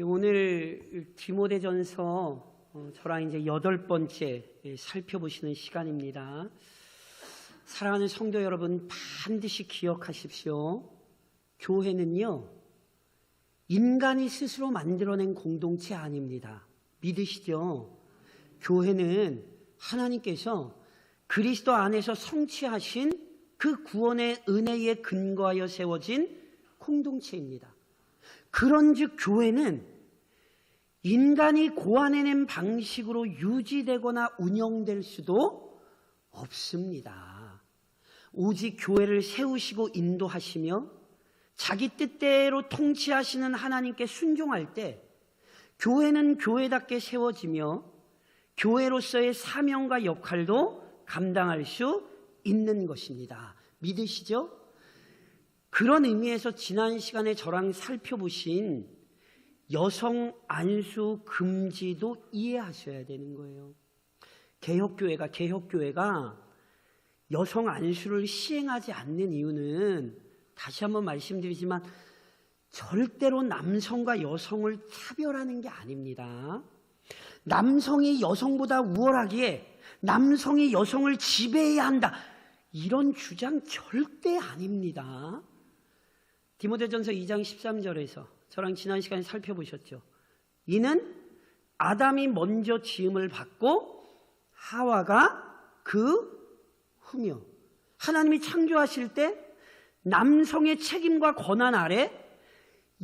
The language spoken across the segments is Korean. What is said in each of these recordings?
오늘 디모데전서 저랑 이제 8번째 살펴보시는 시간입니다. 사랑하는 성도 여러분, 반드시 기억하십시오. 교회는요, 인간이 스스로 만들어낸 공동체 아닙니다. 믿으시죠? 교회는 하나님께서 그리스도 안에서 성취하신 그 구원의 은혜에 근거하여 세워진 공동체입니다. 그런즉 교회는 인간이 고안해낸 방식으로 유지되거나 운영될 수도 없습니다. 오직 교회를 세우시고 인도하시며 자기 뜻대로 통치하시는 하나님께 순종할 때 교회는 교회답게 세워지며 교회로서의 사명과 역할도 감당할 수 있는 것입니다. 믿으시죠? 그런 의미에서 지난 시간에 저랑 살펴보신 여성 안수 금지도 이해하셔야 되는 거예요. 개혁교회가 여성 안수를 시행하지 않는 이유는 다시 한번 말씀드리지만 절대로 남성과 여성을 차별하는 게 아닙니다. 남성이 여성보다 우월하기에 남성이 여성을 지배해야 한다, 이런 주장 절대 아닙니다. 디모데전서 2장 13절에서 저랑 지난 시간에 살펴보셨죠. 이는 아담이 먼저 지음을 받고 하와가 그 후며, 하나님이 창조하실 때 남성의 책임과 권한 아래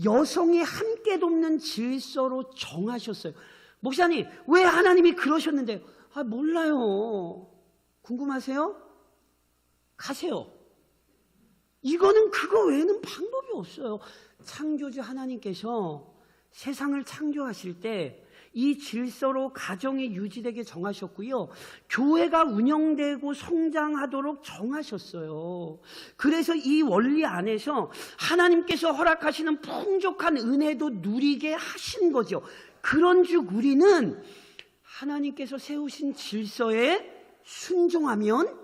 여성이 함께 돕는 질서로 정하셨어요. 목사님, 왜 하나님이 그러셨는데요? 몰라요. 궁금하세요? 가세요. 이거는 그거 외에는 방법이 없어요. 창조주 하나님께서 세상을 창조하실 때 이 질서로 가정이 유지되게 정하셨고요. 교회가 운영되고 성장하도록 정하셨어요. 그래서 이 원리 안에서 하나님께서 허락하시는 풍족한 은혜도 누리게 하신 거죠. 그런즉 우리는 하나님께서 세우신 질서에 순종하면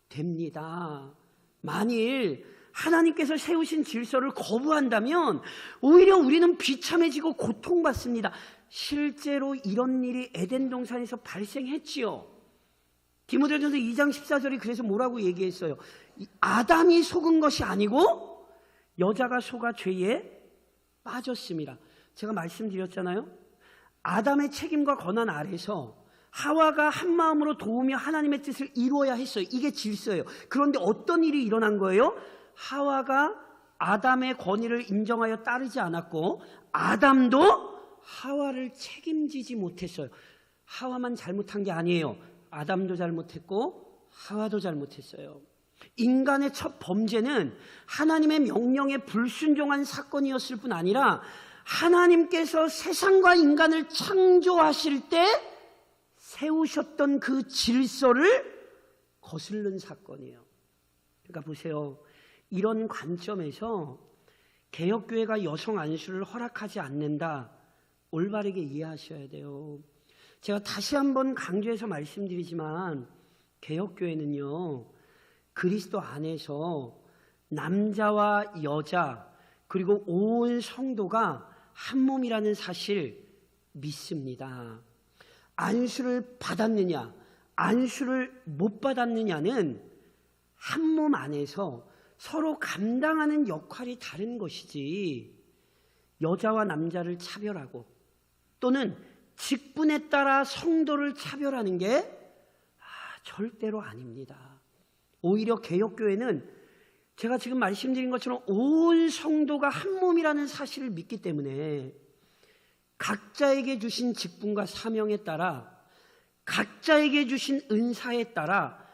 됩니다. 만일 하나님께서 세우신 질서를 거부한다면 오히려 우리는 비참해지고 고통받습니다. 실제로 이런 일이 에덴 동산에서 발생했지요. 디모데전서 2장 14절이 그래서 뭐라고 얘기했어요? 아담이 속은 것이 아니고 여자가 속아 죄에 빠졌습니다. 제가 말씀드렸잖아요. 아담의 책임과 권한 아래서 하와가 한 마음으로 도우며 하나님의 뜻을 이루어야 했어요. 이게 질서예요. 그런데 어떤 일이 일어난 거예요? 하와가 아담의 권위를 인정하여 따르지 않았고 아담도 하와를 책임지지 못했어요. 하와만 잘못한 게 아니에요. 아담도 잘못했고 하와도 잘못했어요. 인간의 첫 범죄는 하나님의 명령에 불순종한 사건이었을 뿐 아니라 하나님께서 세상과 인간을 창조하실 때 세우셨던 그 질서를 거스른 사건이에요. 그러니까 보세요. 이런 관점에서 개혁교회가 여성 안수를 허락하지 않는다, 올바르게 이해하셔야 돼요. 제가 다시 한번 강조해서 말씀드리지만 개혁교회는요, 그리스도 안에서 남자와 여자 그리고 온 성도가 한 몸이라는 사실 믿습니다. 안수를 받았느냐 안수를 못 받았느냐는 한 몸 안에서 서로 감당하는 역할이 다른 것이지, 여자와 남자를 차별하고 또는 직분에 따라 성도를 차별하는 게 절대로 아닙니다. 오히려 개혁교회는 제가 지금 말씀드린 것처럼 온 성도가 한 몸이라는 사실을 믿기 때문에 각자에게 주신 직분과 사명에 따라 각자에게 주신 은사에 따라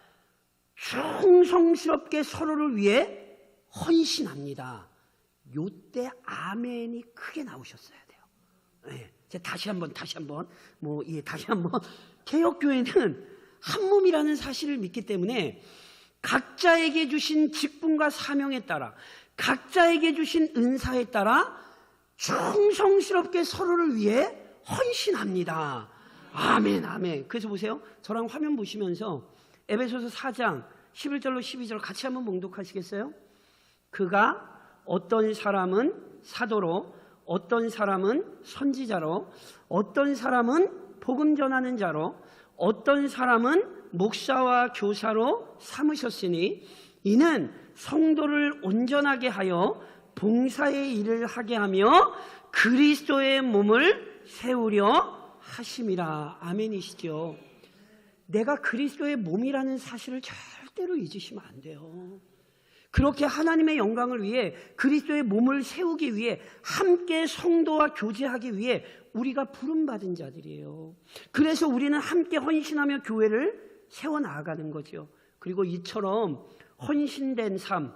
충성스럽게 서로를 위해 헌신합니다. 요때 아멘이 크게 나오셨어야 돼요. 네, 다시 한번 개혁교회는 한 몸이라는 사실을 믿기 때문에 각자에게 주신 직분과 사명에 따라 각자에게 주신 은사에 따라 충성스럽게 서로를 위해 헌신합니다. 아멘, 아멘. 그래서 보세요. 저랑 화면 보시면서 에베소서 4장 11절로 12절 같이 한번 봉독하시겠어요? 그가 어떤 사람은 사도로, 어떤 사람은 선지자로, 어떤 사람은 복음 전하는 자로, 어떤 사람은 목사와 교사로 삼으셨으니 이는 성도를 온전하게 하여 봉사의 일을 하게 하며 그리스도의 몸을 세우려 하심이라. 아멘이시죠? 내가 그리스도의 몸이라는 사실을 절대로 잊으시면 안 돼요. 그렇게 하나님의 영광을 위해 그리스도의 몸을 세우기 위해 함께 성도와 교제하기 위해 우리가 부름받은 자들이에요. 그래서 우리는 함께 헌신하며 교회를 세워나가는 거죠. 그리고 이처럼 헌신된 삶,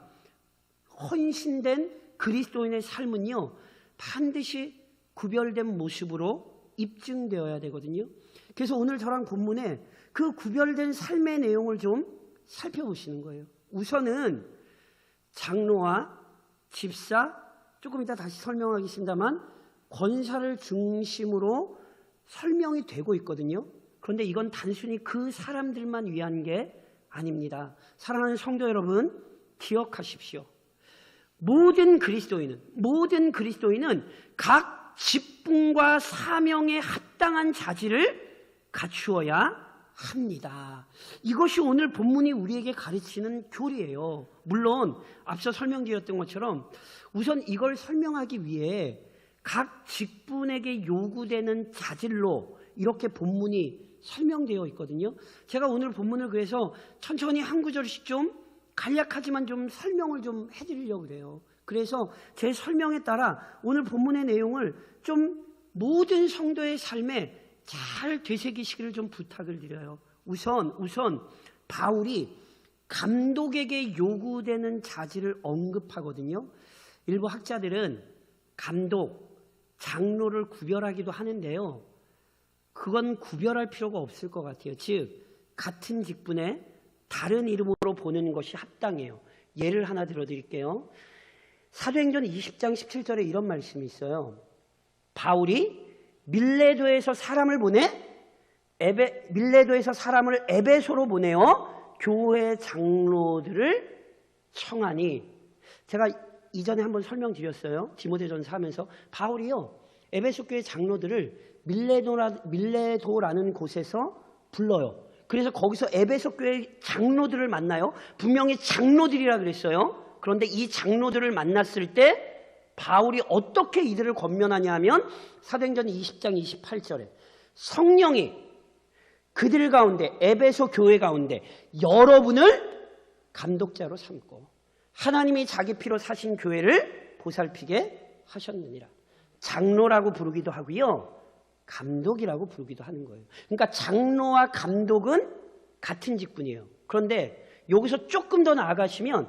헌신된 그리스도인의 삶은요, 반드시 구별된 모습으로 입증되어야 되거든요. 그래서 오늘 저랑 본문에 그 구별된 삶의 내용을 좀 살펴보시는 거예요. 우선은 장로와 집사, 조금 이따 다시 설명하겠습니다만 권사를 중심으로 설명이 되고 있거든요. 그런데 이건 단순히 그 사람들만 위한 게 아닙니다. 사랑하는 성도 여러분, 기억하십시오. 모든 그리스도인은 각 직분과 사명에 합당한 자질을 갖추어야 합니다. 이것이 오늘 본문이 우리에게 가르치는 교리예요. 물론 앞서 설명드렸던 것처럼 우선 이걸 설명하기 위해 각 직분에게 요구되는 자질로 이렇게 본문이 설명되어 있거든요. 제가 오늘 본문을 그래서 천천히 한 구절씩 좀 간략하지만 좀 설명을 좀 해드리려고 그래요. 그래서 제 설명에 따라 오늘 본문의 내용을 좀 모든 성도의 삶에 잘 되새기시기를 좀 부탁을 드려요. 우선 바울이 감독에게 요구되는 자질을 언급하거든요. 일부 학자들은 감독, 장로를 구별하기도 하는데요. 그건 구별할 필요가 없을 것 같아요. 즉 같은 직분에 다른 이름으로 보는 것이 합당해요. 예를 하나 들어드릴게요. 사도행전 20장 17절에 이런 말씀이 있어요. 바울이 밀레도에서 사람을 에베소로 보내어 교회 장로들을 청하니, 제가 이전에 한번 설명드렸어요. 디모데전서 하면서 바울이요 에베소 교회 장로들을 밀레도라는 곳에서 불러요. 그래서 거기서 에베소 교회 장로들을 만나요. 분명히 장로들이라 그랬어요. 그런데 이 장로들을 만났을 때 바울이 어떻게 이들을 권면하냐 하면 사도행전 20장 28절에 성령이 그들 가운데, 에베소 교회 가운데 여러분을 감독자로 삼고 하나님이 자기 피로 사신 교회를 보살피게 하셨느니라. 장로라고 부르기도 하고요, 감독이라고 부르기도 하는 거예요. 그러니까 장로와 감독은 같은 직분이에요. 그런데 여기서 조금 더 나아가시면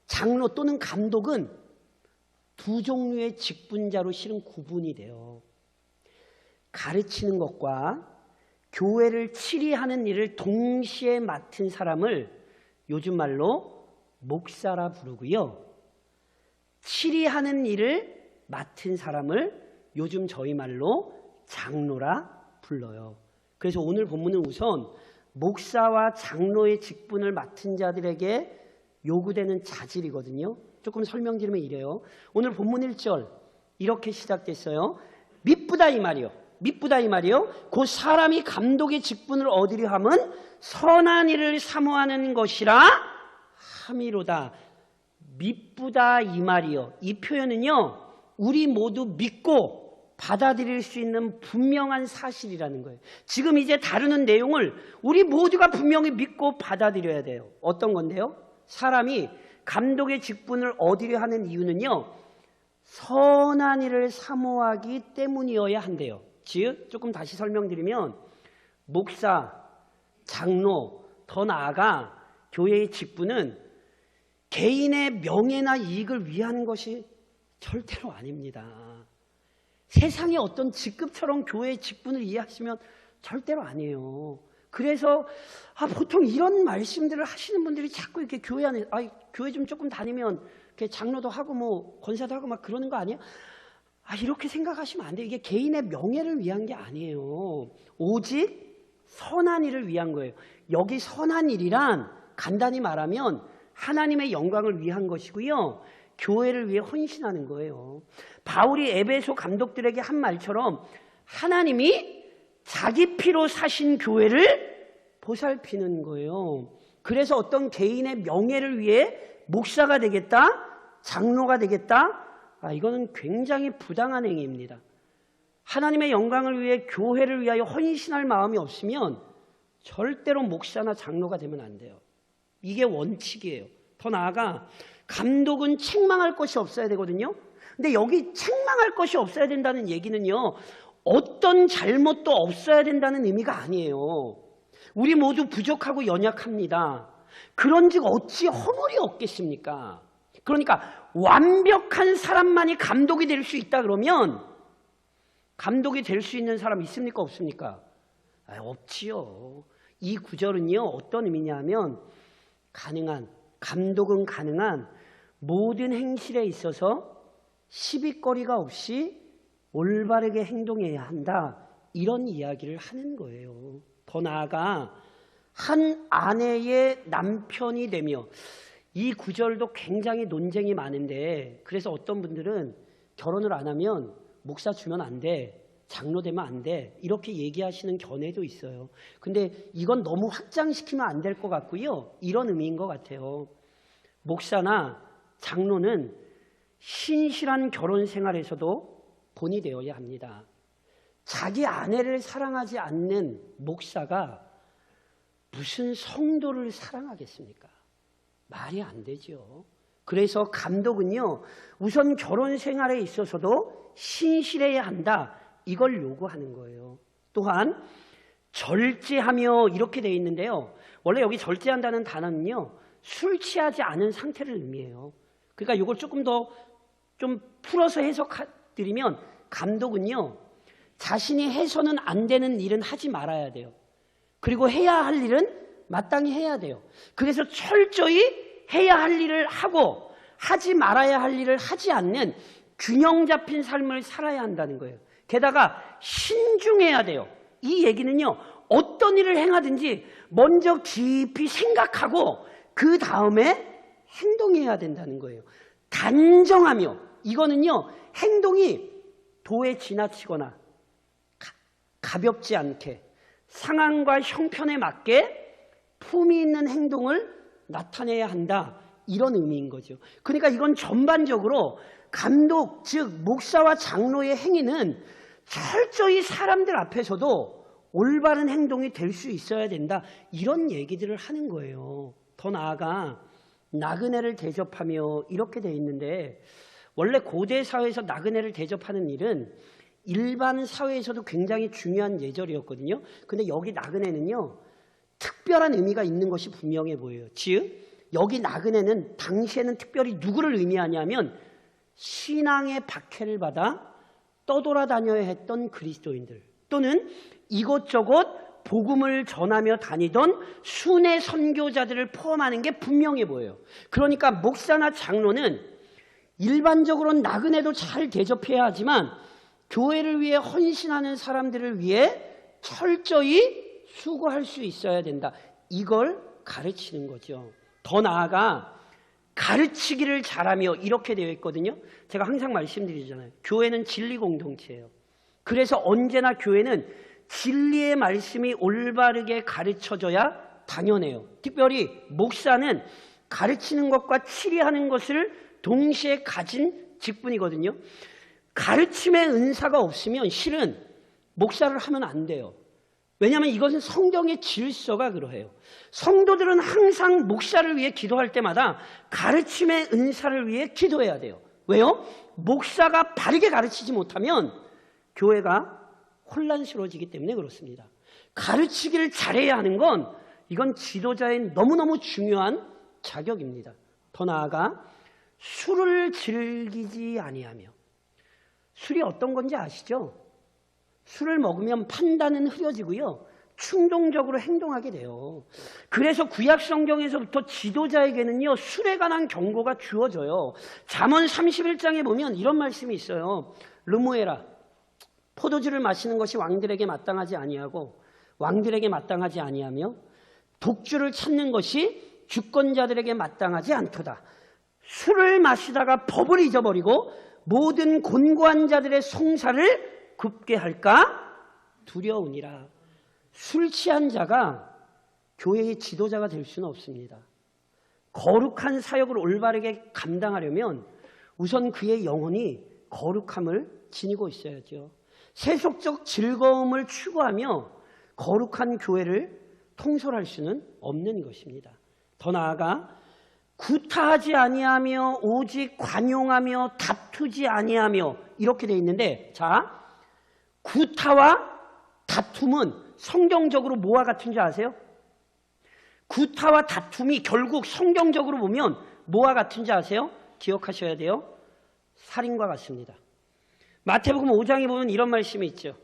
장로 또는 감독은 두 종류의 직분자로 실은 구분이 돼요. 가르치는 것과 교회를 치리하는 일을 동시에 맡은 사람을 요즘 말로 목사라 부르고요, 치리하는 일을 맡은 사람을 요즘 저희 말로 장로라 불러요. 그래서 오늘 본문은 우선 목사와 장로의 직분을 맡은 자들에게 요구되는 자질이거든요. 조금 설명드리면 이래요. 오늘 본문 1절 이렇게 시작됐어요. 미쁘다 이 말이요. 곧 사람이 감독의 직분을 얻으려 함은 선한 일을 사모하는 것이라 함이로다. 미쁘다 이 말이요. 이 표현은요, 우리 모두 믿고 받아들일 수 있는 분명한 사실이라는 거예요. 지금 이제 다루는 내용을 우리 모두가 분명히 믿고 받아들여야 돼요. 어떤 건데요? 사람이 감독의 직분을 얻으려 하는 이유는요, 선한 일을 사모하기 때문이어야 한대요. 즉 조금 다시 설명드리면 목사, 장로, 더 나아가 교회의 직분은 개인의 명예나 이익을 위한 것이 절대로 아닙니다. 세상의 어떤 직급처럼 교회의 직분을 이해하시면 절대로 아니에요. 그래서 보통 이런 말씀들을 하시는 분들이 자꾸 이렇게 교회 안에 교회 좀 조금 다니면 이렇게 장로도 하고 뭐 권사도 하고 막 그러는 거 아니에요? 이렇게 생각하시면 안 돼요. 이게 개인의 명예를 위한 게 아니에요. 오직 선한 일을 위한 거예요. 여기 선한 일이란 간단히 말하면 하나님의 영광을 위한 것이고요, 교회를 위해 헌신하는 거예요. 바울이 에베소 감독들에게 한 말처럼 하나님이 자기 피로 사신 교회를 보살피는 거예요. 그래서 어떤 개인의 명예를 위해 목사가 되겠다, 장로가 되겠다, 이거는 굉장히 부당한 행위입니다. 하나님의 영광을 위해 교회를 위하여 헌신할 마음이 없으면 절대로 목사나 장로가 되면 안 돼요. 이게 원칙이에요. 더 나아가 감독은 책망할 것이 없어야 되거든요. 근데 여기 책망할 것이 없어야 된다는 얘기는요, 어떤 잘못도 없어야 된다는 의미가 아니에요. 우리 모두 부족하고 연약합니다. 그런즉 어찌 허물이 없겠습니까? 그러니까 완벽한 사람만이 감독이 될 수 있다 그러면 감독이 될 수 있는 사람 있습니까? 없습니까? 없지요. 이 구절은요, 어떤 의미냐면 감독은 가능한 모든 행실에 있어서 시비거리가 없이 올바르게 행동해야 한다, 이런 이야기를 하는 거예요. 더 나아가 한 아내의 남편이 되며, 이 구절도 굉장히 논쟁이 많은데, 그래서 어떤 분들은 결혼을 안 하면 목사 주면 안 돼, 장로 되면 안 돼, 이렇게 얘기하시는 견해도 있어요. 근데 이건 너무 확장시키면 안 될 것 같고요, 이런 의미인 것 같아요. 목사나 장로는 신실한 결혼 생활에서도 본이 되어야 합니다. 자기 아내를 사랑하지 않는 목사가 무슨 성도를 사랑하겠습니까? 말이 안 되죠. 그래서 감독은요, 우선 결혼 생활에 있어서도 신실해야 한다, 이걸 요구하는 거예요. 또한 절제하며, 이렇게 되어 있는데요, 원래 여기 절제한다는 단어는요, 술 취하지 않은 상태를 의미해요. 그러니까 이걸 조금 더 좀 풀어서 해석드리면, 감독은요, 자신이 해서는 안 되는 일은 하지 말아야 돼요. 그리고 해야 할 일은 마땅히 해야 돼요. 그래서 철저히 해야 할 일을 하고 하지 말아야 할 일을 하지 않는 균형 잡힌 삶을 살아야 한다는 거예요. 게다가 신중해야 돼요. 이 얘기는요, 어떤 일을 행하든지 먼저 깊이 생각하고 그 다음에 행동해야 된다는 거예요. 단정하며, 이거는요, 행동이 도에 지나치거나 가볍지 않게 상황과 형편에 맞게 품위 있는 행동을 나타내야 한다, 이런 의미인 거죠. 그러니까 이건 전반적으로 감독, 즉 목사와 장로의 행위는 철저히 사람들 앞에서도 올바른 행동이 될 수 있어야 된다, 이런 얘기들을 하는 거예요. 더 나아가 나그네를 대접하며, 이렇게 되어 있는데, 원래 고대 사회에서 나그네를 대접하는 일은 일반 사회에서도 굉장히 중요한 예절이었거든요. 근데 여기 나그네는요, 특별한 의미가 있는 것이 분명해 보여요. 즉 여기 나그네는 당시에는 특별히 누구를 의미하냐면 신앙의 박해를 받아 떠돌아다녀야 했던 그리스도인들, 또는 이곳저곳 복음을 전하며 다니던 순회 선교자들을 포함하는 게 분명해 보여요. 그러니까 목사나 장로는 일반적으로는 나그네도 잘 대접해야 하지만 교회를 위해 헌신하는 사람들을 위해 철저히 수고할 수 있어야 된다, 이걸 가르치는 거죠. 더 나아가 가르치기를 잘하며, 이렇게 되어 있거든요. 제가 항상 말씀드리잖아요. 교회는 진리 공동체예요. 그래서 언제나 교회는 진리의 말씀이 올바르게 가르쳐져야 당연해요. 특별히 목사는 가르치는 것과 치리하는 것을 동시에 가진 직분이거든요. 가르침의 은사가 없으면 실은 목사를 하면 안 돼요. 왜냐하면 이것은 성경의 질서가 그러해요. 성도들은 항상 목사를 위해 기도할 때마다 가르침의 은사를 위해 기도해야 돼요. 왜요? 목사가 바르게 가르치지 못하면 교회가 혼란스러워지기 때문에 그렇습니다. 가르치기를 잘해야 하는 건, 이건 지도자의 너무너무 중요한 자격입니다. 더 나아가 술을 즐기지 아니하며, 술이 어떤 건지 아시죠? 술을 먹으면 판단은 흐려지고요, 충동적으로 행동하게 돼요. 그래서 구약 성경에서부터 지도자에게는요, 술에 관한 경고가 주어져요. 잠언 31장에 보면 이런 말씀이 있어요. 르무에라, 포도주를 마시는 것이 왕들에게 마땅하지 아니하고 왕들에게 마땅하지 아니하며 독주를 찾는 것이 주권자들에게 마땅하지 않도다. 술을 마시다가 법을 잊어버리고 모든 곤고한 자들의 송사를 굽게 할까 두려우니라. 술 취한 자가 교회의 지도자가 될 수는 없습니다. 거룩한 사역을 올바르게 감당하려면 우선 그의 영혼이 거룩함을 지니고 있어야죠. 세속적 즐거움을 추구하며 거룩한 교회를 통솔할 수는 없는 것입니다. 더 나아가 구타하지 아니하며 오직 관용하며 다투지 아니하며 이렇게 돼 있는데, 자, 구타와 다툼은 성경적으로 뭐와 같은 줄 아세요? 구타와 다툼이 결국 성경적으로 보면 뭐와 같은 줄 아세요? 기억하셔야 돼요. 살인과 같습니다. 마태복음 5장에 보면 이런 말씀이 있죠.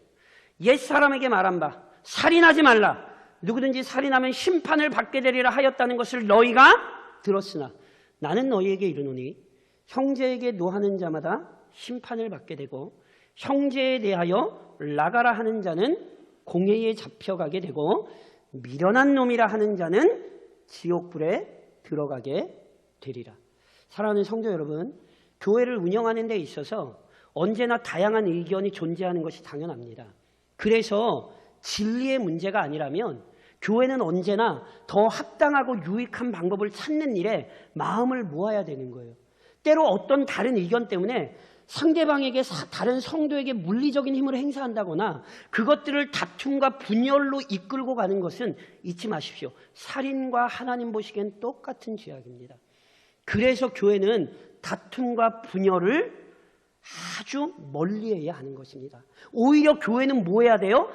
옛사람에게 말한 바 살인하지 말라. 누구든지 살인하면 심판을 받게 되리라 하였다는 것을 너희가 들었으나 나는 너희에게 이르노니 형제에게 노하는 자마다 심판을 받게 되고 형제에 대하여 나가라 하는 자는 공회에 잡혀가게 되고 미련한 놈이라 하는 자는 지옥불에 들어가게 되리라. 사랑하는 성도 여러분, 교회를 운영하는 데 있어서 언제나 다양한 의견이 존재하는 것이 당연합니다. 그래서 진리의 문제가 아니라면 교회는 언제나 더 합당하고 유익한 방법을 찾는 일에 마음을 모아야 되는 거예요. 때로 어떤 다른 의견 때문에 상대방에게 다른 성도에게 물리적인 힘을 행사한다거나 그것들을 다툼과 분열로 이끌고 가는 것은 잊지 마십시오. 살인과 하나님 보시기엔 똑같은 죄악입니다. 그래서 교회는 다툼과 분열을 아주 멀리해야 하는 것입니다. 오히려 교회는 뭐 해야 돼요?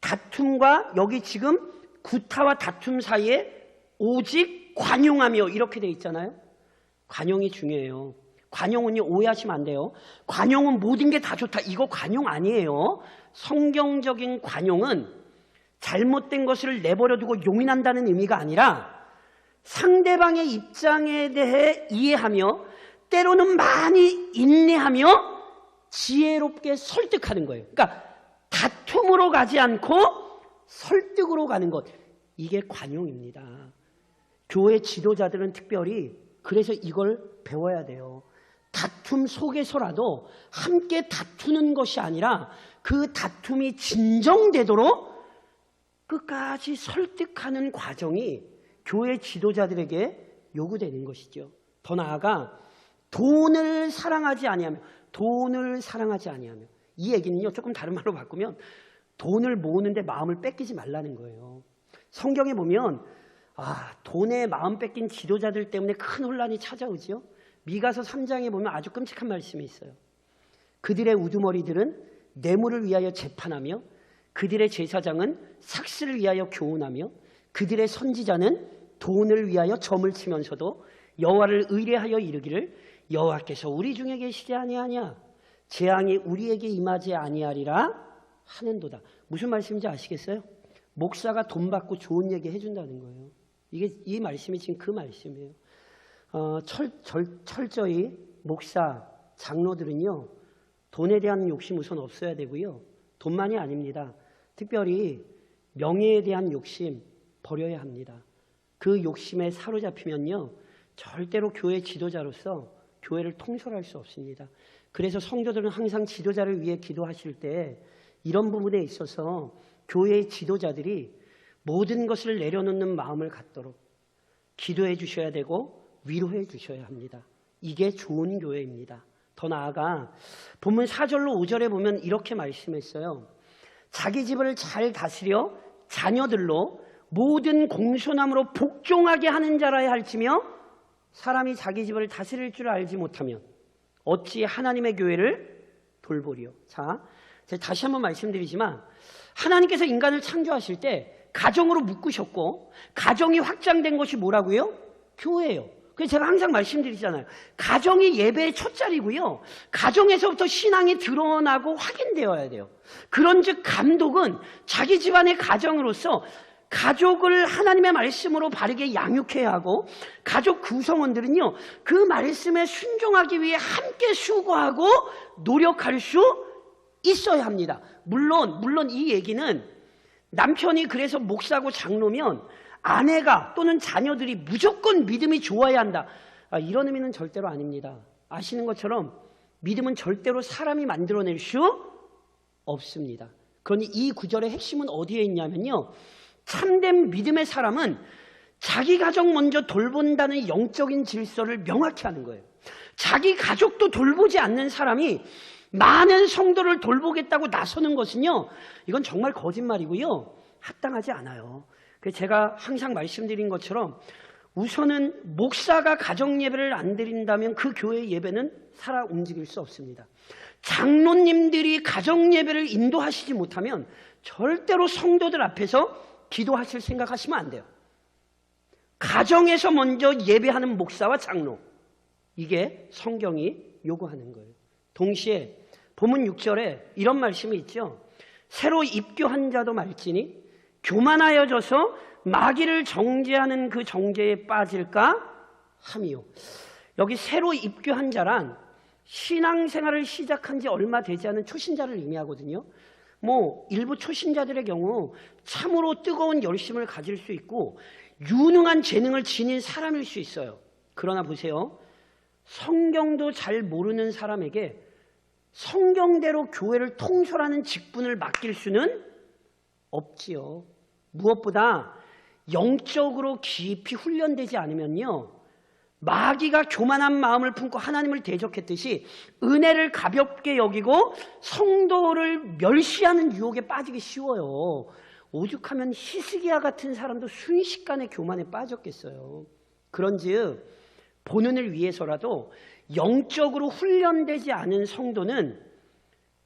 다툼과 여기 지금 구타와 다툼 사이에 오직 관용하며 이렇게 돼 있잖아요. 관용이 중요해요. 관용은요, 오해하시면 안 돼요. 관용은 모든 게 다 좋다. 이거 관용 아니에요. 성경적인 관용은 잘못된 것을 내버려두고 용인한다는 의미가 아니라 상대방의 입장에 대해 이해하며 때로는 많이 인내하며 지혜롭게 설득하는 거예요. 그러니까 다툼으로 가지 않고 설득으로 가는 것, 이게 관용입니다. 교회 지도자들은 특별히 그래서 이걸 배워야 돼요. 다툼 속에서라도 함께 다투는 것이 아니라 그 다툼이 진정되도록 끝까지 설득하는 과정이 교회 지도자들에게 요구되는 것이죠. 더 나아가 돈을 사랑하지 아니하며 이 얘기는요, 조금 다른 말로 바꾸면 돈을 모으는데 마음을 뺏기지 말라는 거예요. 성경에 보면 돈에 마음 뺏긴 지도자들 때문에 큰 혼란이 찾아오죠. 미가서 3장에 보면 아주 끔찍한 말씀이 있어요. 그들의 우두머리들은 뇌물을 위하여 재판하며 그들의 제사장은 삭스를 위하여 교훈하며 그들의 선지자는 돈을 위하여 점을 치면서도 여호와를 의뢰하여 이르기를 여호와께서 우리 중에 계시지 아니하냐, 재앙이 우리에게 임하지 아니하리라 하는도다. 무슨 말씀인지 아시겠어요? 목사가 돈 받고 좋은 얘기 해준다는 거예요. 이 말씀이 지금 그 말씀이에요. 철저히 목사, 장로들은요, 돈에 대한 욕심 우선 없어야 되고요. 돈만이 아닙니다. 특별히 명예에 대한 욕심 버려야 합니다. 그 욕심에 사로잡히면요, 절대로 교회 지도자로서 교회를 통솔할 수 없습니다. 그래서 성도들은 항상 지도자를 위해 기도하실 때 이런 부분에 있어서 교회의 지도자들이 모든 것을 내려놓는 마음을 갖도록 기도해 주셔야 되고 위로해 주셔야 합니다. 이게 좋은 교회입니다. 더 나아가 본문 4절로 5절에 보면 이렇게 말씀했어요. 자기 집을 잘 다스려 자녀들로 모든 공손함으로 복종하게 하는 자라야 할지며 사람이 자기 집을 다스릴 줄 알지 못하면 어찌 하나님의 교회를 돌보리요. 자, 제가 다시 한번 말씀드리지만 하나님께서 인간을 창조하실 때 가정으로 묶으셨고 가정이 확장된 것이 뭐라고요? 교회예요. 그래서 제가 항상 말씀드리잖아요. 가정이 예배의 첫 자리고요. 가정에서부터 신앙이 드러나고 확인되어야 돼요. 그런즉 감독은 자기 집안의 가정으로서 가족을 하나님의 말씀으로 바르게 양육해야 하고 가족 구성원들은요, 그 말씀에 순종하기 위해 함께 수고하고 노력할 수 있어야 합니다. 물론 이 얘기는 남편이 그래서 목사고 장로면 아내가 또는 자녀들이 무조건 믿음이 좋아야 한다, 이런 의미는 절대로 아닙니다. 아시는 것처럼 믿음은 절대로 사람이 만들어낼 수 없습니다. 그러니 이 구절의 핵심은 어디에 있냐면요, 참된 믿음의 사람은 자기 가족 먼저 돌본다는 영적인 질서를 명확히 하는 거예요. 자기 가족도 돌보지 않는 사람이 많은 성도를 돌보겠다고 나서는 것은요, 이건 정말 거짓말이고요, 합당하지 않아요. 그래서 제가 항상 말씀드린 것처럼 우선은 목사가 가정 예배를 안 드린다면 그 교회 예배는 살아 움직일 수 없습니다. 장로님들이 가정 예배를 인도하시지 못하면 절대로 성도들 앞에서 기도하실 생각하시면 안 돼요. 가정에서 먼저 예배하는 목사와 장로, 이게 성경이 요구하는 거예요. 동시에 본문 6절에 이런 말씀이 있죠. 새로 입교한 자도 말지니 교만하여져서 마귀를 정죄하는 그 정죄에 빠질까 함이요. 여기 새로 입교한 자란 신앙생활을 시작한 지 얼마 되지 않은 초신자를 의미하거든요. 일부 초신자들의 경우 참으로 뜨거운 열심을 가질 수 있고 유능한 재능을 지닌 사람일 수 있어요. 그러나 보세요, 성경도 잘 모르는 사람에게 성경대로 교회를 통솔하는 직분을 맡길 수는 없지요. 무엇보다 영적으로 깊이 훈련되지 않으면요, 마귀가 교만한 마음을 품고 하나님을 대적했듯이 은혜를 가볍게 여기고 성도를 멸시하는 유혹에 빠지기 쉬워요. 오죽하면 히스기야 같은 사람도 순식간에 교만에 빠졌겠어요. 그런즉 본은을 위해서라도 영적으로 훈련되지 않은 성도는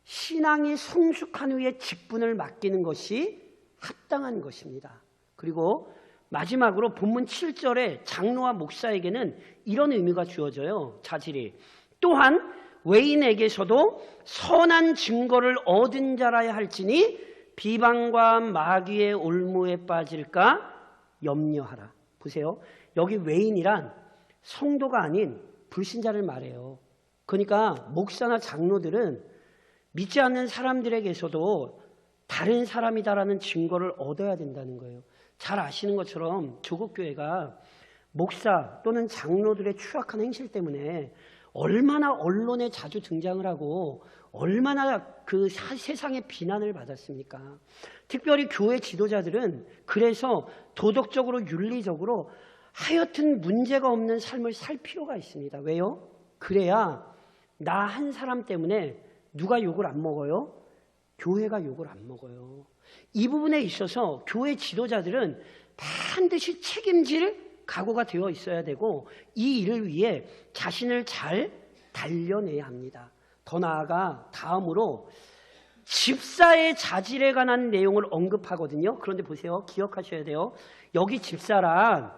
신앙이 성숙한 후에 직분을 맡기는 것이 합당한 것입니다. 그리고 마지막으로 본문 7절에 장로와 목사에게는 이런 의미가 주어져요. 자질이. 또한 외인에게서도 선한 증거를 얻은 자라야 할지니 비방과 마귀의 올무에 빠질까 염려하라. 보세요. 여기 외인이란 성도가 아닌 불신자를 말해요. 그러니까 목사나 장로들은 믿지 않는 사람들에게서도 다른 사람이다라는 증거를 얻어야 된다는 거예요. 잘 아시는 것처럼 조국교회가 목사 또는 장로들의 추악한 행실 때문에 얼마나 언론에 자주 등장을 하고 얼마나 그 세상의 비난을 받았습니까? 특별히 교회 지도자들은 그래서 도덕적으로 윤리적으로 하여튼 문제가 없는 삶을 살 필요가 있습니다. 왜요? 그래야 나 한 사람 때문에 누가 욕을 안 먹어요? 교회가 욕을 안 먹어요. 이 부분에 있어서 교회 지도자들은 반드시 책임질 각오가 되어 있어야 되고 이 일을 위해 자신을 잘 단련해야 합니다. 더 나아가 다음으로 집사의 자질에 관한 내용을 언급하거든요. 그런데 보세요. 기억하셔야 돼요. 여기 집사란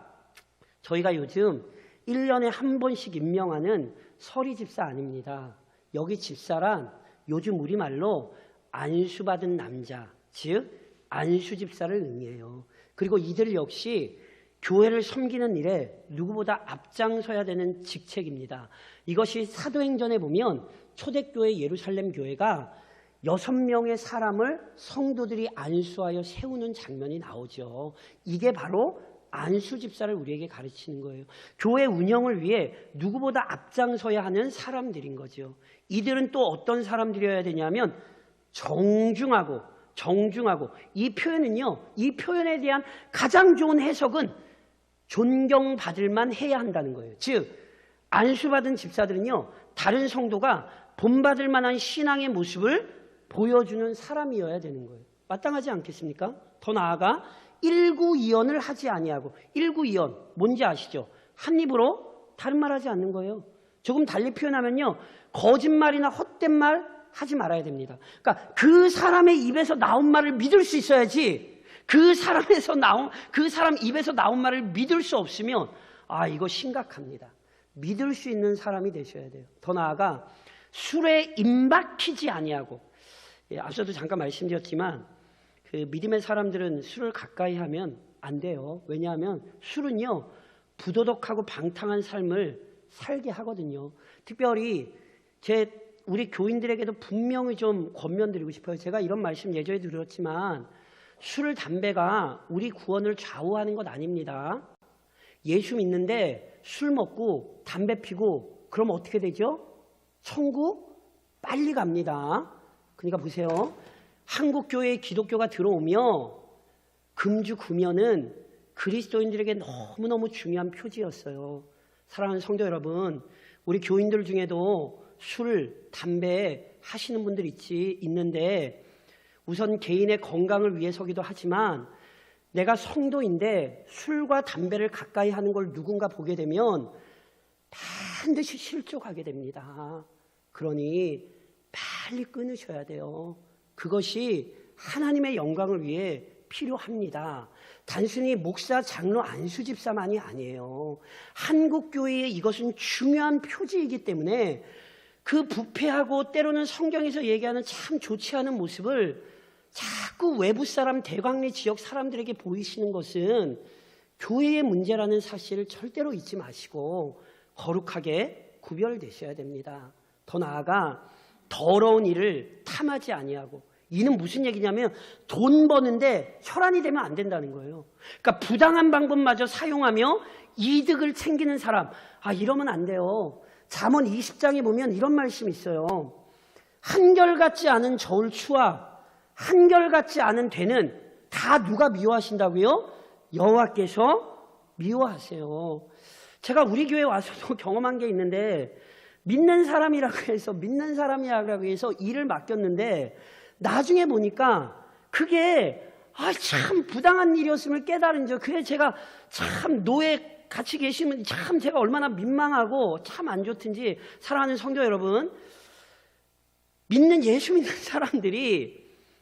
저희가 요즘 1년에 한 번씩 임명하는 서리 집사 아닙니다. 여기 집사란 요즘 우리말로 안수받은 남자, 즉 안수집사를 의미해요. 그리고 이들 역시 교회를 섬기는 일에 누구보다 앞장서야 되는 직책입니다. 이것이 사도행전에 보면 초대교회 예루살렘 교회가 6명의 사람을 성도들이 안수하여 세우는 장면이 나오죠. 이게 바로 안수집사를 우리에게 가르치는 거예요. 교회 운영을 위해 누구보다 앞장서야 하는 사람들인 거죠. 이들은 또 어떤 사람들이어야 되냐면 정중하고 이 표현은요, 이 표현에 대한 가장 좋은 해석은 존경받을 만 해야 한다는 거예요. 즉 안수받은 집사들은요, 다른 성도가 본받을 만한 신앙의 모습을 보여주는 사람이어야 되는 거예요. 마땅하지 않겠습니까? 더 나아가 일구이언을 하지 아니하고, 일구이언 뭔지 아시죠? 한 입으로 다른 말 하지 않는 거예요. 조금 달리 표현하면요, 거짓말이나 헛된 말 하지 말아야 됩니다. 그러니까 그 사람의 입에서 나온 말을 믿을 수 있어야지, 그 사람 입에서 나온 말을 믿을 수 없으면 이거 심각합니다. 믿을 수 있는 사람이 되셔야 돼요. 더 나아가 술에 임박히지 아니하고, 앞서도 잠깐 말씀드렸지만 그 믿음의 사람들은 술을 가까이 하면 안 돼요. 왜냐하면 술은요, 부도덕하고 방탕한 삶을 살게 하거든요. 특별히 우리 교인들에게도 분명히 좀 권면드리고 싶어요. 제가 이런 말씀 예전에 드렸지만 술, 담배가 우리 구원을 좌우하는 것 아닙니다. 예수 믿는데 술 먹고 담배 피고 그러면 어떻게 되죠? 천국 빨리 갑니다. 그러니까 보세요. 한국 교회에 기독교가 들어오며 금주 구면은 그리스도인들에게 너무너무 중요한 표지였어요. 사랑하는 성도 여러분, 우리 교인들 중에도 술, 담배 하시는 분들 있는데 우선 개인의 건강을 위해서기도 하지만 내가 성도인데 술과 담배를 가까이 하는 걸 누군가 보게 되면 반드시 실족하게 됩니다. 그러니 빨리 끊으셔야 돼요. 그것이 하나님의 영광을 위해 필요합니다. 단순히 목사, 장로, 안수집사만이 아니에요. 한국교회에 이것은 중요한 표지이기 때문에 그 부패하고 때로는 성경에서 얘기하는 참 좋지 않은 모습을 자꾸 외부 사람, 대광리 지역 사람들에게 보이시는 것은 교회의 문제라는 사실을 절대로 잊지 마시고 거룩하게 구별되셔야 됩니다. 더 나아가 더러운 일을 탐하지 아니하고, 이는 무슨 얘기냐면 돈 버는데 혈안이 되면 안 된다는 거예요. 그러니까 부당한 방법마저 사용하며 이득을 챙기는 사람, 이러면 안 돼요. 잠언 20장에 보면 이런 말씀이 있어요. 한결같지 않은 저울추와 한결같지 않은 되는 다 누가 미워하신다고요? 여호와께서 미워하세요. 제가 우리 교회 와서도 경험한 게 있는데 믿는 사람이라고 해서 일을 맡겼는데 나중에 보니까 그게 참 부당한 일이었음을 깨달은 죠. 그래 제가 참 노예 같이 계시면 참 제가 얼마나 민망하고 참 안 좋든지. 사랑하는 성도 여러분, 예수 믿는 사람들이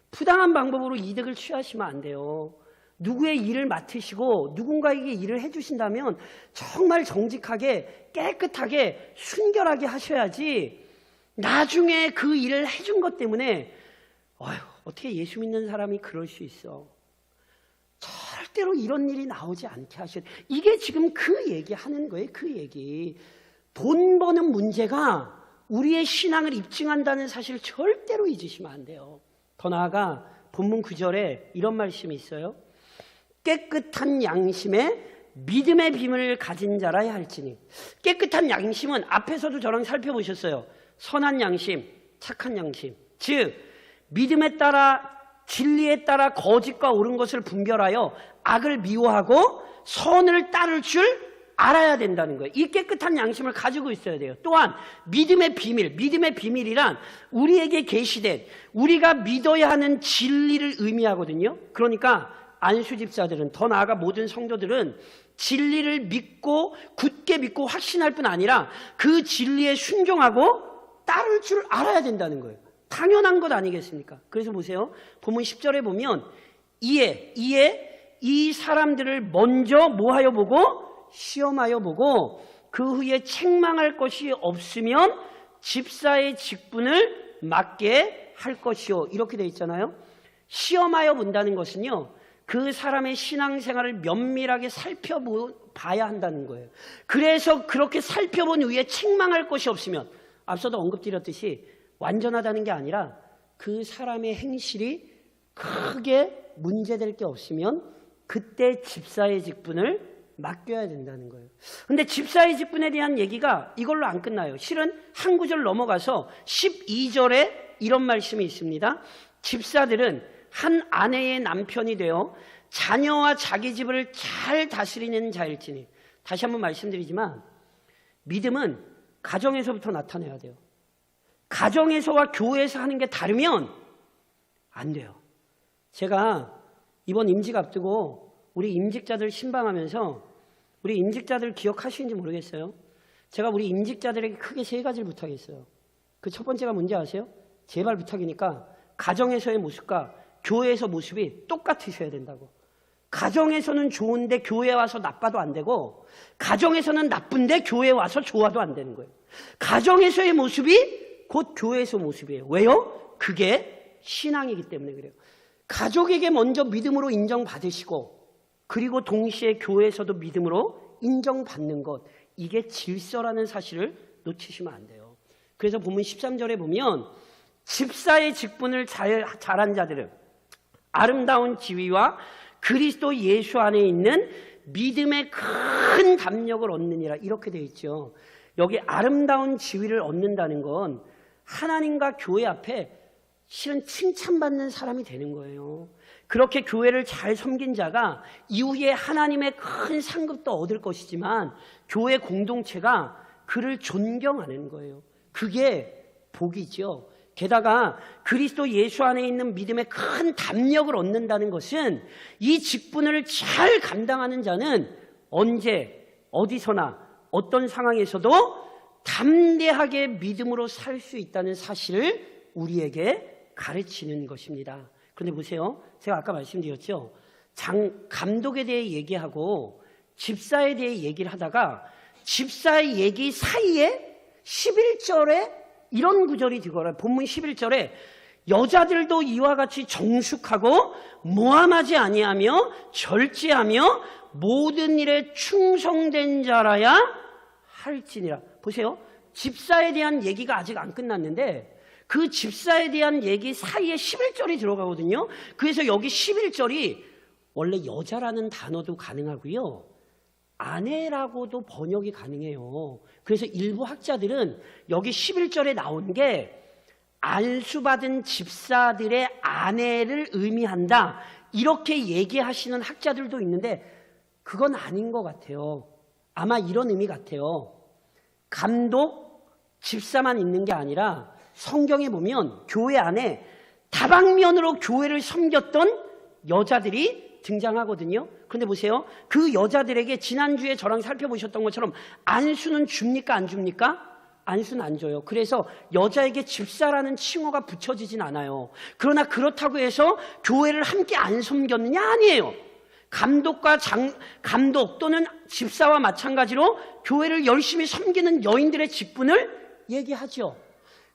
부당한 방법으로 이득을 취하시면 안 돼요. 누구의 일을 맡으시고 누군가에게 일을 해주신다면 정말 정직하게 깨끗하게 순결하게 하셔야지, 나중에 그 일을 해준 것 때문에 어떻게 예수 믿는 사람이 그럴 수 있어. 절대로 이런 일이 나오지 않게 하셔야 돼. 이게 지금 그 얘기하는 거예요. 그 얘기. 돈 버는 문제가 우리의 신앙을 입증한다는 사실을 절대로 잊으시면 안 돼요. 더 나아가 본문 9절에 이런 말씀이 있어요. 깨끗한 양심에 믿음의 비밀을 가진 자라야 할지니. 깨끗한 양심은 앞에서도 저랑 살펴보셨어요. 선한 양심, 착한 양심. 즉 믿음에 따라, 진리에 따라 거짓과 옳은 것을 분별하여 악을 미워하고 선을 따를 줄 알아야 된다는 거예요. 이 깨끗한 양심을 가지고 있어야 돼요. 또한 믿음의 비밀이란 우리에게 계시된, 우리가 믿어야 하는 진리를 의미하거든요. 그러니까 안수집사들은, 더 나아가 모든 성도들은 진리를 믿고 굳게 믿고 확신할 뿐 아니라 그 진리에 순종하고 따를 줄 알아야 된다는 거예요. 당연한 것 아니겠습니까? 그래서 보세요. 본문 10절에 보면 이에 이 사람들을 먼저 뭐하여 보고? 시험하여 보고 그 후에 책망할 것이 없으면 집사의 직분을 맡게 할 것이요. 이렇게 되어 있잖아요. 시험하여 본다는 것은요, 그 사람의 신앙생활을 면밀하게 살펴봐야 한다는 거예요. 그래서 그렇게 살펴본 후에 책망할 것이 없으면, 앞서도 언급드렸듯이 완전하다는 게 아니라 그 사람의 행실이 크게 문제될 게 없으면 그때 집사의 직분을 맡겨야 된다는 거예요. 근데 집사의 직분에 대한 얘기가 이걸로 안 끝나요. 실은 한 구절 넘어가서 12절에 이런 말씀이 있습니다. 집사들은 한 아내의 남편이 되어 자녀와 자기 집을 잘 다스리는 자일지니. 다시 한번 말씀드리지만 믿음은 가정에서부터 나타내야 돼요. 가정에서와 교회에서 하는 게 다르면 안 돼요. 제가 이번 임직 앞두고 우리 임직자들 신방하면서, 우리 임직자들 기억하시는지 모르겠어요. 제가 우리 임직자들에게 크게 3가지를 부탁했어요. 그 첫 번째가 뭔지 아세요? 제발 부탁이니까 가정에서의 모습과 교회에서 모습이 똑같으셔야 된다고. 가정에서는 좋은데 교회에 와서 나빠도 안 되고, 가정에서는 나쁜데 교회에 와서 좋아도 안 되는 거예요. 가정에서의 모습이 곧 교회에서 모습이에요. 왜요? 그게 신앙이기 때문에 그래요. 가족에게 먼저 믿음으로 인정받으시고, 그리고 동시에 교회에서도 믿음으로 인정받는 것, 이게 질서라는 사실을 놓치시면 안 돼요. 그래서 본문 13절에 보면 집사의 직분을 잘한 자들은 아름다운 지위와 그리스도 예수 안에 있는 믿음의 큰 담력을 얻느니라 이렇게 되어 있죠. 여기 아름다운 지위를 얻는다는 건 하나님과 교회 앞에 실은 칭찬받는 사람이 되는 거예요. 그렇게 교회를 잘 섬긴 자가 이후에 하나님의 큰 상급도 얻을 것이지만 교회 공동체가 그를 존경하는 거예요. 그게 복이죠. 게다가 그리스도 예수 안에 있는 믿음의 큰 담력을 얻는다는 것은 이 직분을 잘 감당하는 자는 언제 어디서나 어떤 상황에서도 담대하게 믿음으로 살 수 있다는 사실을 우리에게 가르치는 것입니다. 그런데 보세요. 제가 아까 말씀드렸죠. 감독에 대해 얘기하고 집사에 대해 얘기를 하다가 집사의 얘기 사이에 11절에 이런 구절이 되거라. 본문 11절에 여자들도 이와 같이 정숙하고 모함하지 아니하며 절제하며 모든 일에 충성된 자라야 할지니라. 보세요. 집사에 대한 얘기가 아직 안 끝났는데 그 집사에 대한 얘기 사이에 11절이 들어가거든요. 그래서 여기 11절이 원래 여자라는 단어도 가능하고요. 아내라고도 번역이 가능해요. 그래서 일부 학자들은 여기 11절에 나온 게 안수받은 집사들의 아내를 의미한다. 이렇게 얘기하시는 학자들도 있는데 그건 아닌 것 같아요. 아마 이런 의미 같아요. 감독, 집사만 있는 게 아니라 성경에 보면 교회 안에 다방면으로 교회를 섬겼던 여자들이 등장하거든요. 그런데 보세요. 그 여자들에게 지난주에 저랑 살펴보셨던 것처럼 안수는 줍니까 안 줍니까? 안수는 안 줘요. 그래서 여자에게 집사라는 칭호가 붙여지진 않아요. 그러나 그렇다고 해서 교회를 함께 안 섬겼느냐? 아니에요. 감독 또는 집사와 마찬가지로 교회를 열심히 섬기는 여인들의 직분을 얘기하죠.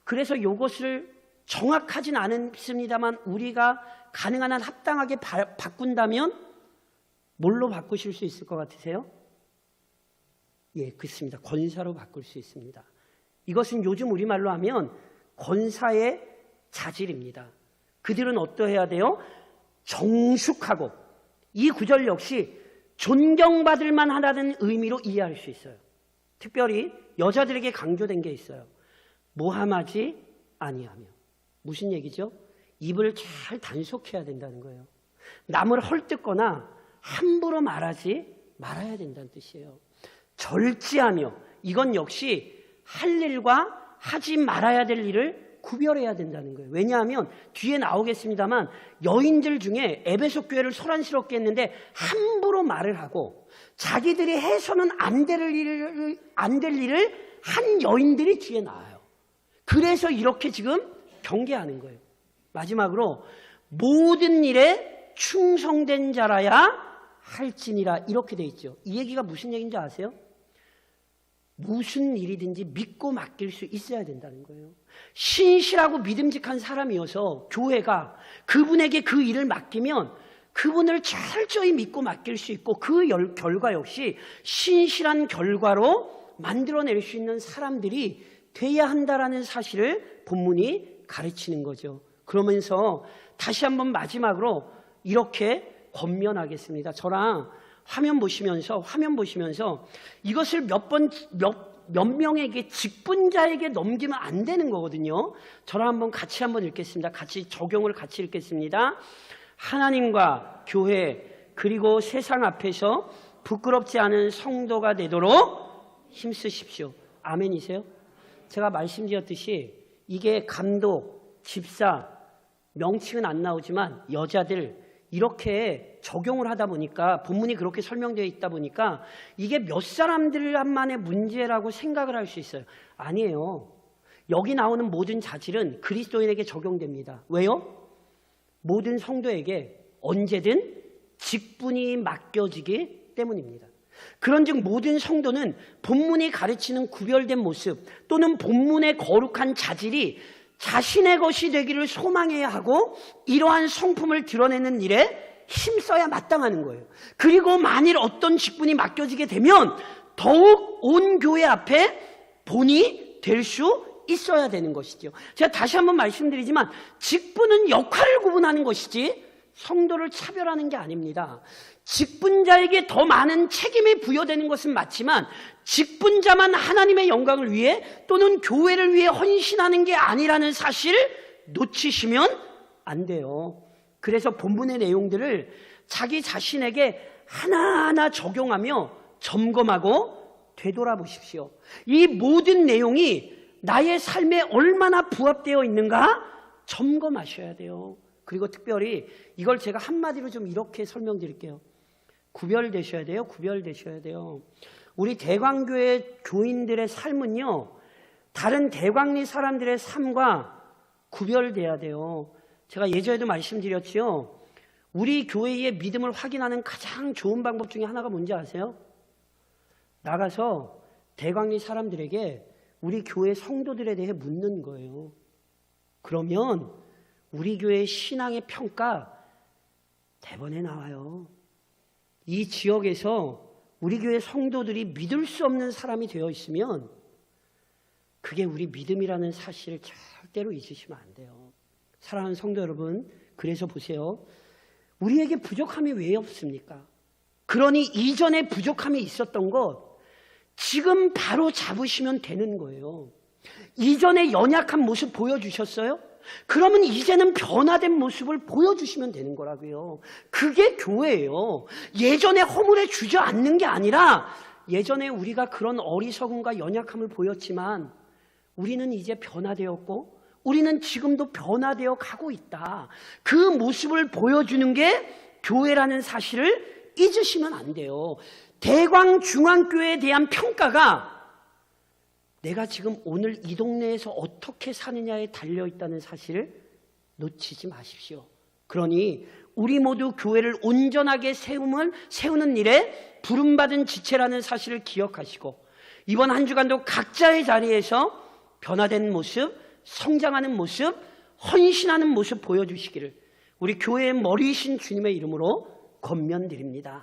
그래서 이것을 정확하진 않습니다만 우리가 가능한 한 합당하게 바꾼다면 뭘로 바꾸실 수 있을 것 같으세요? 예, 그렇습니다. 권사로 바꿀 수 있습니다. 이것은 요즘 우리말로 하면 권사의 자질입니다. 그들은 어떠해야 돼요? 정숙하고, 이 구절 역시 존경받을 만하다는 의미로 이해할 수 있어요. 특별히 여자들에게 강조된 게 있어요. 모함하지 아니하며. 무슨 얘기죠? 입을 잘 단속해야 된다는 거예요. 남을 헐뜯거나 함부로 말하지 말아야 된다는 뜻이에요. 절제하며, 이건 역시 할 일과 하지 말아야 될 일을 구별해야 된다는 거예요. 왜냐하면 뒤에 나오겠습니다만 여인들 중에 에베소 교회를 소란스럽게 했는데 함부로 말을 하고 자기들이 해서는 안 될 일을 한 여인들이 뒤에 나와요. 그래서 이렇게 지금 경계하는 거예요. 마지막으로 모든 일에 충성된 자라야 할지니라 이렇게 돼 있죠. 이 얘기가 무슨 얘기인지 아세요? 무슨 일이든지 믿고 맡길 수 있어야 된다는 거예요. 신실하고 믿음직한 사람이어서 교회가 그분에게 그 일을 맡기면 그분을 철저히 믿고 맡길 수 있고 그 결과 역시 신실한 결과로 만들어낼 수 있는 사람들이 돼야 한다라는 사실을 본문이 가르치는 거죠. 그러면서 다시 한번 마지막으로 이렇게 권면하겠습니다. 저랑 화면 보시면서 이것을 몇 명에게 직분자에게 넘기면 안 되는 거거든요. 저랑 한번 같이 읽겠습니다. 같이 적용을 같이 읽겠습니다. 하나님과 교회 그리고 세상 앞에서 부끄럽지 않은 성도가 되도록 힘쓰십시오. 아멘이세요? 제가 말씀드렸듯이 이게 감독, 집사 명칭은 안 나오지만 여자들 이렇게 적용을 하다 보니까 본문이 그렇게 설명되어 있다 보니까 이게 몇 사람들만의 문제라고 생각을 할 수 있어요. 아니에요. 여기 나오는 모든 자질은 그리스도인에게 적용됩니다. 왜요? 모든 성도에게 언제든 직분이 맡겨지기 때문입니다. 그런즉 모든 성도는 본문이 가르치는 구별된 모습 또는 본문의 거룩한 자질이 자신의 것이 되기를 소망해야 하고 이러한 성품을 드러내는 일에 힘써야 마땅하는 거예요. 그리고 만일 어떤 직분이 맡겨지게 되면 더욱 온 교회 앞에 본이 될 수 있어야 되는 것이죠. 제가 다시 한번 말씀드리지만 직분은 역할을 구분하는 것이지 성도를 차별하는 게 아닙니다. 직분자에게 더 많은 책임이 부여되는 것은 맞지만 직분자만 하나님의 영광을 위해 또는 교회를 위해 헌신하는 게 아니라는 사실을 놓치시면 안 돼요. 그래서 본문의 내용들을 자기 자신에게 하나하나 적용하며 점검하고 되돌아보십시오. 이 모든 내용이 나의 삶에 얼마나 부합되어 있는가 점검하셔야 돼요. 그리고 특별히 이걸 제가 한마디로 좀 이렇게 설명드릴게요. 구별되셔야 돼요. 구별되셔야 돼요. 우리 대광교회 교인들의 삶은요, 다른 대광리 사람들의 삶과 구별돼야 돼요. 제가 예전에도 말씀드렸지요. 우리 교회의 믿음을 확인하는 가장 좋은 방법 중에 하나가 뭔지 아세요? 나가서 대광리 사람들에게 우리 교회 성도들에 대해 묻는 거예요. 그러면 우리 교회의 신앙의 평가 대본에 나와요. 이 지역에서 우리 교회 성도들이 믿을 수 없는 사람이 되어 있으면 그게 우리 믿음이라는 사실을 절대로 잊으시면 안 돼요. 사랑하는 성도 여러분, 그래서 보세요. 우리에게 부족함이 왜 없습니까? 그러니 이전에 부족함이 있었던 것 지금 바로 잡으시면 되는 거예요. 이전에 연약한 모습 보여주셨어요? 그러면 이제는 변화된 모습을 보여주시면 되는 거라고요. 그게 교회예요. 예전에 허물에 주저앉는 게 아니라 예전에 우리가 그런 어리석음과 연약함을 보였지만 우리는 이제 변화되었고 우리는 지금도 변화되어 가고 있다. 그 모습을 보여주는 게 교회라는 사실을 잊으시면 안 돼요. 대광중앙교회에 대한 평가가 내가 지금 오늘 이 동네에서 어떻게 사느냐에 달려있다는 사실을 놓치지 마십시오. 그러니 우리 모두 교회를 온전하게 세우는 일에 부름받은 지체라는 사실을 기억하시고 이번 한 주간도 각자의 자리에서 변화된 모습, 성장하는 모습, 헌신하는 모습 보여주시기를 우리 교회의 머리이신 주님의 이름으로 권면드립니다.